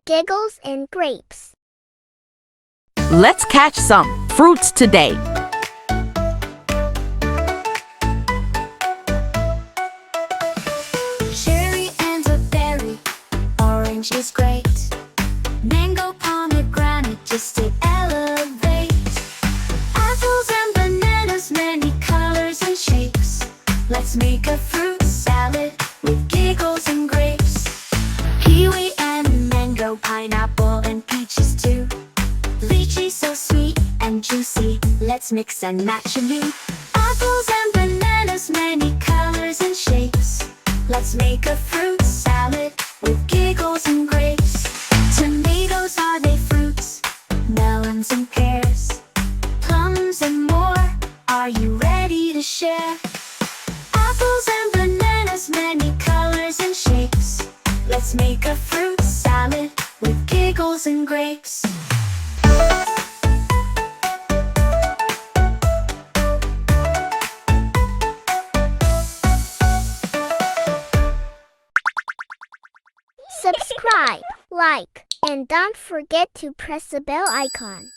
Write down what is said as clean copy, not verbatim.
Giggles and grapes. Let's catch some fruits today. Cherry and a berry, orange is great. Mango, pomegranate, just to elevate. Apples and bananas, many colors and shapes. Let's make a fruit salad with giggles and grapes. Kiwi and mango, pineapple and peaches too. Lychee so sweet and juicy, let's mix and match anew. Apples and bananas, many colors and shapes. Let's make a fruit salad with giggles and grapes. Tomatoes, are they fruits? Melons and pears, plums and more. Are you ready to share? Apples and bananas, many colors and shapes. Let's make a fruit salad with giggles and grapes. Subscribe, like, and don't forget to press the bell icon.